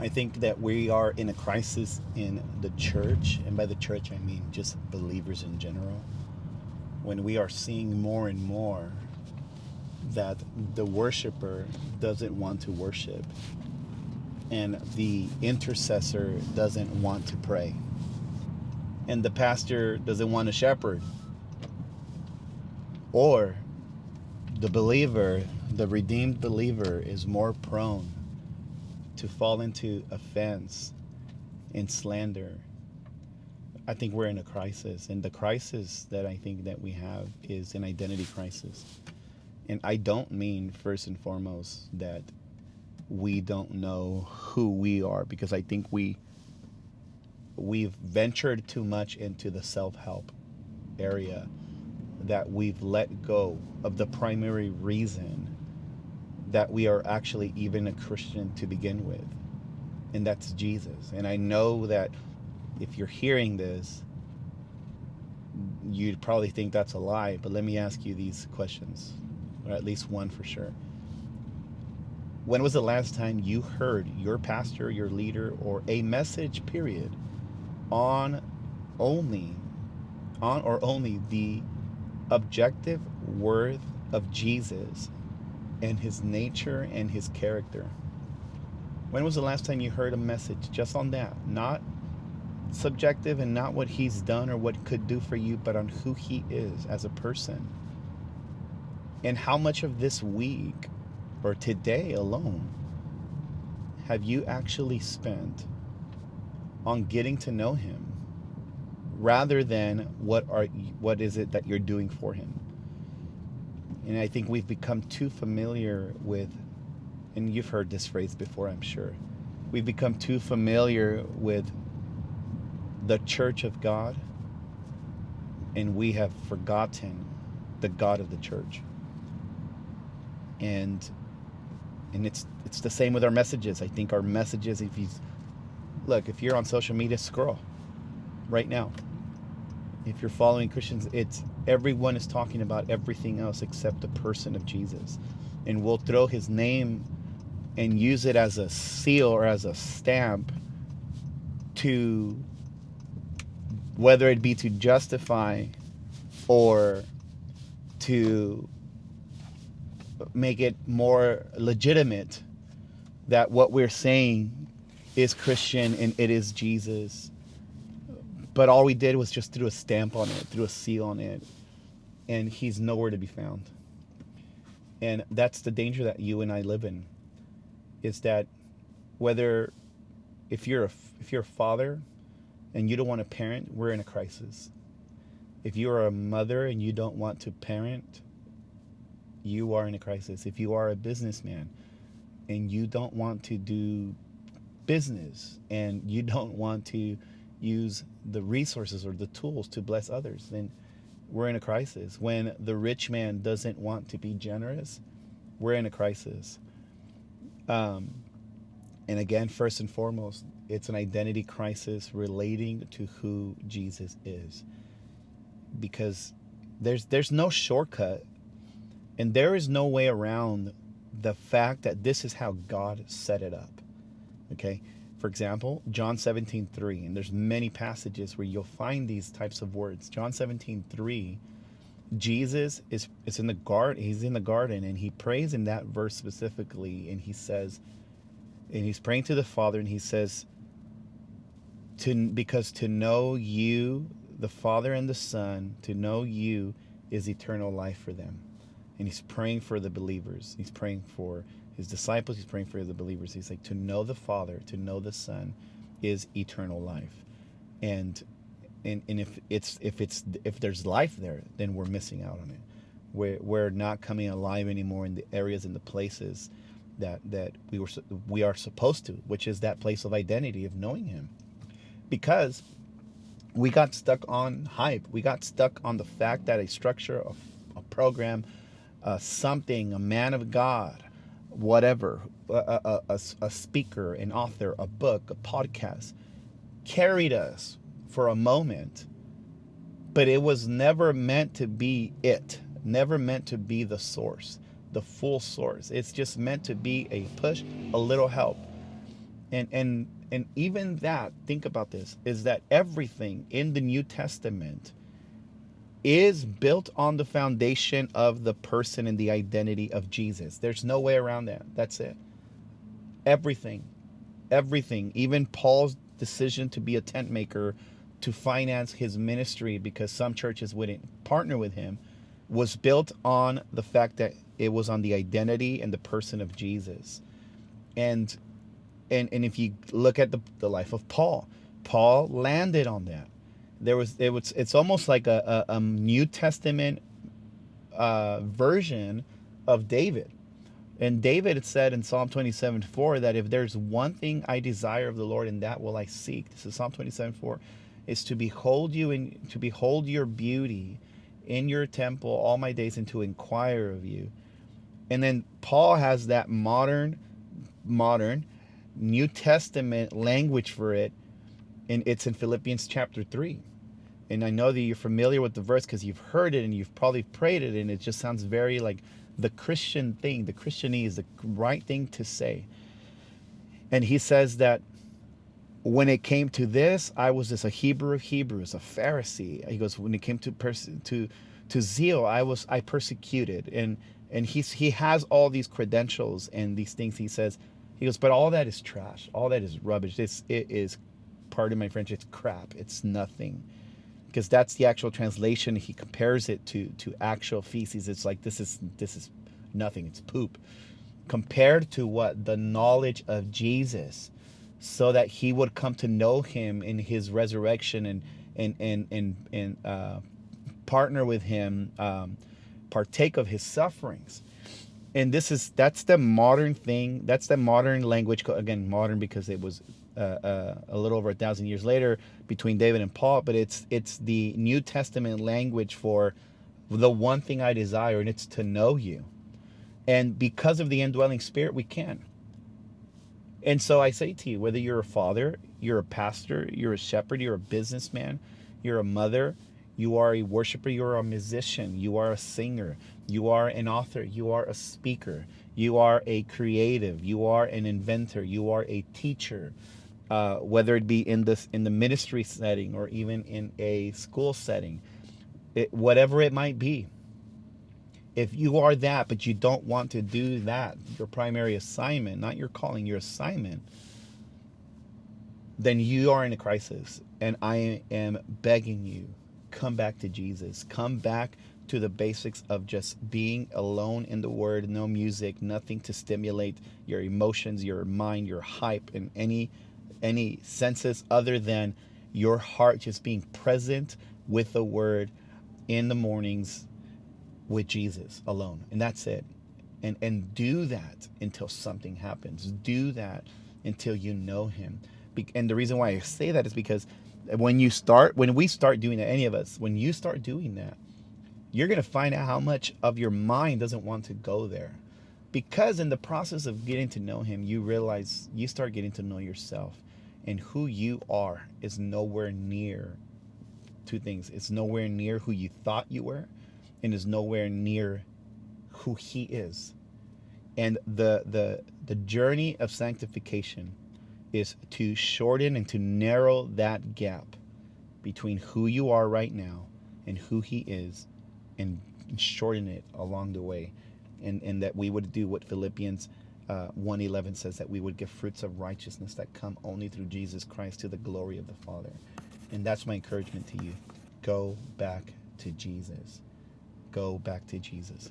I think that we are in a crisis in the church, and by the church I mean just believers in general, when we are seeing more and more that the worshiper doesn't want to worship and the intercessor doesn't want to pray and the pastor doesn't want to shepherd, or the believer, the redeemed believer, is more prone to fall into offense and slander. I think we're in a crisis, and the crisis that I think that we have is an identity crisis. And I don't mean first and foremost that we don't know who we are, because I think we've ventured too much into the self-help area, that we've let go of the primary reason that we are actually even a Christian to begin with, and that's Jesus. And I know that if you're hearing this, you'd probably think that's a lie, but let me ask you these questions, or at least one for sure. When was the last time you heard your pastor, your leader, or a message period on only the objective worth of Jesus and his nature and his character? When was the last time you heard a message just on that? Not subjective and not what he's done or what could do for you, but on who he is as a person. And how much of this week or today alone have you actually spent on getting to know him, rather than what is it that you're doing for him? And I think we've become too familiar with, and you've heard this phrase before, I'm sure, we've become too familiar with the church of God, and we have forgotten the God of the church. And it's the same with our messages. I think our messages, if you're on social media, scroll right now. If you're following Christians, everyone is talking about everything else except the person of Jesus. And we'll throw his name and use it as a seal or as a stamp, to whether it be to justify or to make it more legitimate that what we're saying is Christian and it is Jesus. But all we did was just threw a stamp on it, threw a seal on it, and he's nowhere to be found. And that's the danger that you and I live in, is that whether if you're a father and you don't want to parent, we're in a crisis. If you are a mother and you don't want to parent, you are in a crisis. If you are a businessman and you don't want to do business and you don't want to use the resources or the tools to bless others, then we're in a crisis. When the rich man doesn't want to be generous, we're in a crisis. And again, first and foremost, it's an identity crisis relating to who Jesus is. Because there's no shortcut, and there is no way around the fact that this is how God set it up. Okay? For example, John 17:3, and there's many passages where you'll find these types of words. John 17:3, Jesus is in the garden. He's in the garden, and he prays in that verse specifically, and he says, and he's praying to the Father, and he says, because to know you, the Father and the Son, to know you is eternal life for them. And he's praying for the believers. He's praying for his disciples. He's praying for the believers. He's like, to know the Father, to know the Son is eternal life. And if there's life there, then we're missing out on it. We're not coming alive anymore in the areas and the places that we are supposed to, which is that place of identity of knowing him. Because we got stuck on hype. We got stuck on the fact that a structure, a program, something, a man of God, whatever, a speaker, an author, a book, a podcast, carried us for a moment, but it was never meant to be it, never meant to be the source, the full source. It's just meant to be a push, a little help. And even that, think about this, is that everything in the New Testament is built on the foundation of the person and the identity of Jesus. There's no way around that. That's it. Everything. Everything. Even Paul's decision to be a tent maker to finance his ministry because some churches wouldn't partner with him was built on the fact that it was on the identity and the person of Jesus. And and if you look at the life of Paul landed on that. It's almost like a New Testament version of David. And David had said in Psalm 27:4 that if there's one thing I desire of the Lord, and that will I seek. This is Psalm 27:4, is to behold you and to behold your beauty in your temple all my days and to inquire of you. And then Paul has that modern New Testament language for it, and it's in Philippians chapter 3. And I know that you're familiar with the verse because you've heard it and you've probably prayed it, and it just sounds very like the Christian thing. The Christianese, the right thing to say. And he says that when it came to this, I was just a Hebrew of Hebrews, a Pharisee. He goes, when it came to zeal, I persecuted. And he has all these credentials and these things. He goes, but all that is trash. All that is rubbish. It is, pardon my French, it's crap. It's nothing. Because that's the actual translation. He compares it to actual feces. It's like this is nothing. It's poop compared to what the knowledge of Jesus, so that he would come to know him in his resurrection and partner with him, partake of his sufferings. And that's the modern thing. That's the modern language. Again, modern because it was a little over 1,000 years later between David and Paul. But it's the New Testament language for the one thing I desire, and it's to know you. And because of the indwelling Spirit, we can. And so I say to you, whether you're a father, you're a pastor, you're a shepherd, you're a businessman, you're a mother, you are a worshiper, you're a musician, you are a singer, you are an author, you are a speaker, you are a creative, you are an inventor, you are a teacher, whether it be in the ministry setting or even in a school setting, whatever it might be. If you are that, but you don't want to do that, your primary assignment, not your calling, your assignment, then you are in a crisis. And I am begging you, come back to Jesus. Come back to the basics of just being alone in the Word, no music, nothing to stimulate your emotions, your mind, your hype, and any senses other than your heart just being present with the Word in the mornings with Jesus alone. And that's it. And do that until something happens. Do that until you know him. And the reason why I say that is because when we start doing that, any of us, when you start doing that, you're going to find out how much of your mind doesn't want to go there. Because in the process of getting to know him, you realize you start getting to know yourself. And who you are is nowhere near two things. It's nowhere near who you thought you were, and is nowhere near who he is. And the journey of sanctification is to shorten and to narrow that gap between who you are right now and who he is, and shorten it along the way. And that we would do what Philippians 1:11 says, that we would give fruits of righteousness that come only through Jesus Christ to the glory of the Father. And that's my encouragement to you. Go back to Jesus. Go back to Jesus.